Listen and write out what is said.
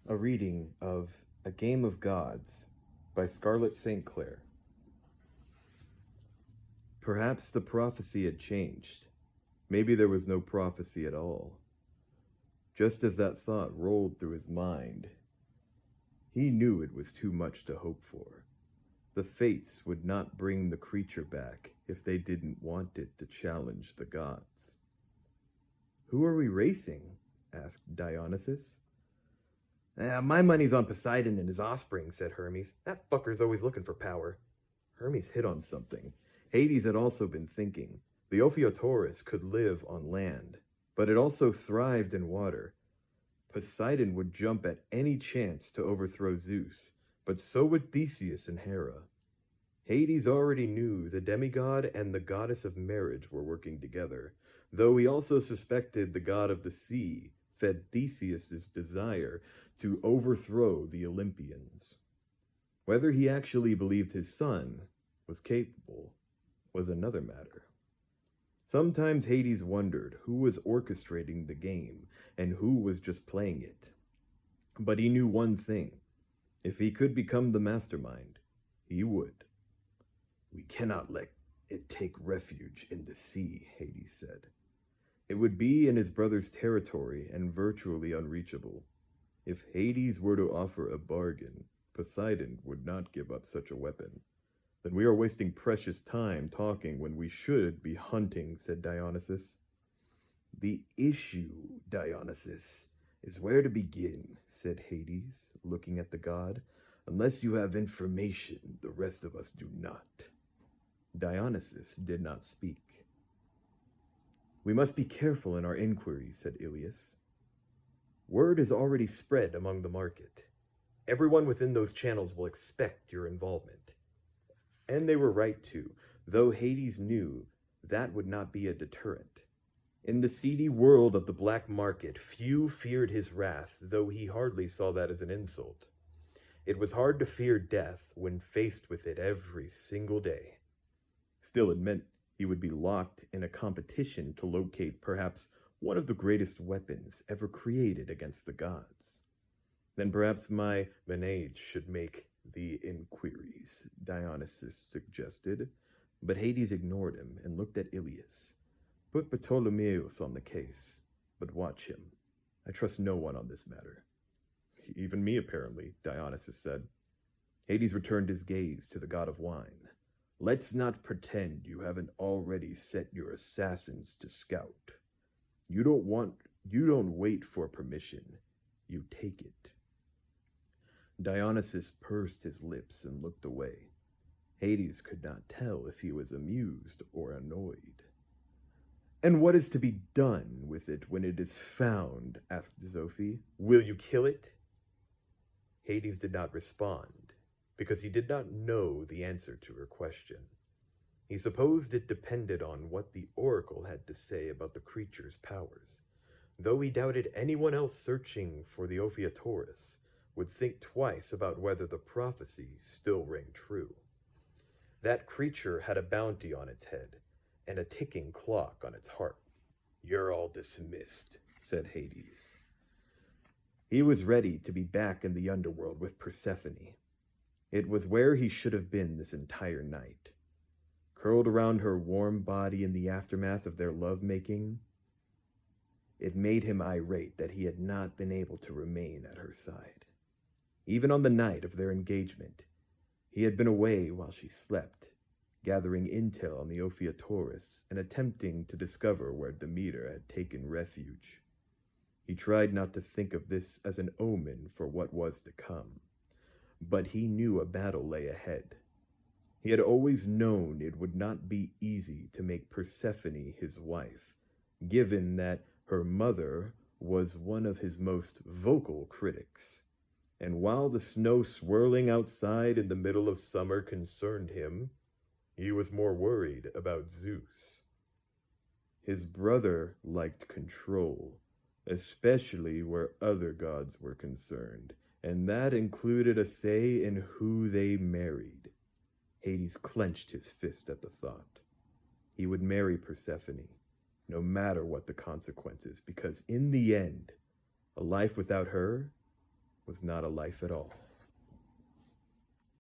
A reading of A Game of Gods by Scarlett St. Clair. Perhaps the prophecy had changed. Maybe there was no prophecy at all. Just as that thought rolled through his mind, he knew it was too much to hope for. The fates would not bring the creature back if they didn't want it to challenge the gods. "Who are we racing?" asked Dionysus. My money's on Poseidon and his offspring," said Hermes. "That fucker's always looking for power." Hermes hit on something. Hades had also been thinking. The Ophiuchus could live on land, but it also thrived in water. Poseidon would jump at any chance to overthrow Zeus, but so would Theseus and Hera. Hades already knew the demigod and the goddess of marriage were working together, though he also suspected the god of the sea fed Theseus's desire to overthrow the Olympians. Whether he actually believed his son was capable was another matter. Sometimes Hades wondered who was orchestrating the game and who was just playing it. But he knew one thing. If he could become the mastermind, he would. "We cannot let it take refuge in the sea," Hades said. It would be in his brother's territory and virtually unreachable. If Hades were to offer a bargain, Poseidon would not give up such a weapon. "Then we are wasting precious time talking when we should be hunting," said Dionysus. "The issue, Dionysus, is where to begin," said Hades, looking at the god. "Unless you have information, the rest of us do not." Dionysus did not speak. "We must be careful in our inquiries," said Ilias. "Word is already spread among the market. Everyone within those channels will expect your involvement." And they were right to, though Hades knew that would not be a deterrent. In the seedy world of the black market, few feared his wrath, though he hardly saw that as an insult. It was hard to fear death when faced with it every single day. Still, it meant he would be locked in a competition to locate perhaps one of the greatest weapons ever created against the gods. "Then perhaps my Maenades should make the inquiries," Dionysus suggested, but Hades ignored him and looked at Ilias. "Put Ptolemaeus on the case, but watch him. I trust no one on this matter." "Even me, apparently," Dionysus said. Hades returned his gaze to the god of wine. "Let's not pretend you haven't already set your assassins to scout. You don't wait for permission. You take it." Dionysus pursed his lips and looked away. Hades could not tell if he was amused or annoyed. "And what is to be done with it when it is found?" asked Zoe. "Will you kill it?" Hades did not respond, because he did not know the answer to her question. He supposed it depended on what the oracle had to say about the creature's powers, though he doubted anyone else searching for the Ophiuchus would think twice about whether the prophecy still rang true. That creature had a bounty on its head, and a ticking clock on its heart. "You're all dismissed," said Hades. He was ready to be back in the underworld with Persephone. It was where he should have been this entire night. Curled around her warm body in the aftermath of their love-making, it made him irate that he had not been able to remain at her side. Even on the night of their engagement, he had been away while she slept, gathering intel on the Ophiuchus and attempting to discover where Demeter had taken refuge. He tried not to think of this as an omen for what was to come, but he knew a battle lay ahead. He had always known it would not be easy to make Persephone his wife, given that her mother was one of his most vocal critics. And while the snow swirling outside in the middle of summer concerned him, he was more worried about Zeus. His brother liked control, especially where other gods were concerned, and that included a say in who they married. Hades clenched his fist at the thought. He would marry Persephone, no matter what the consequences, because in the end, a life without her was not a life at all.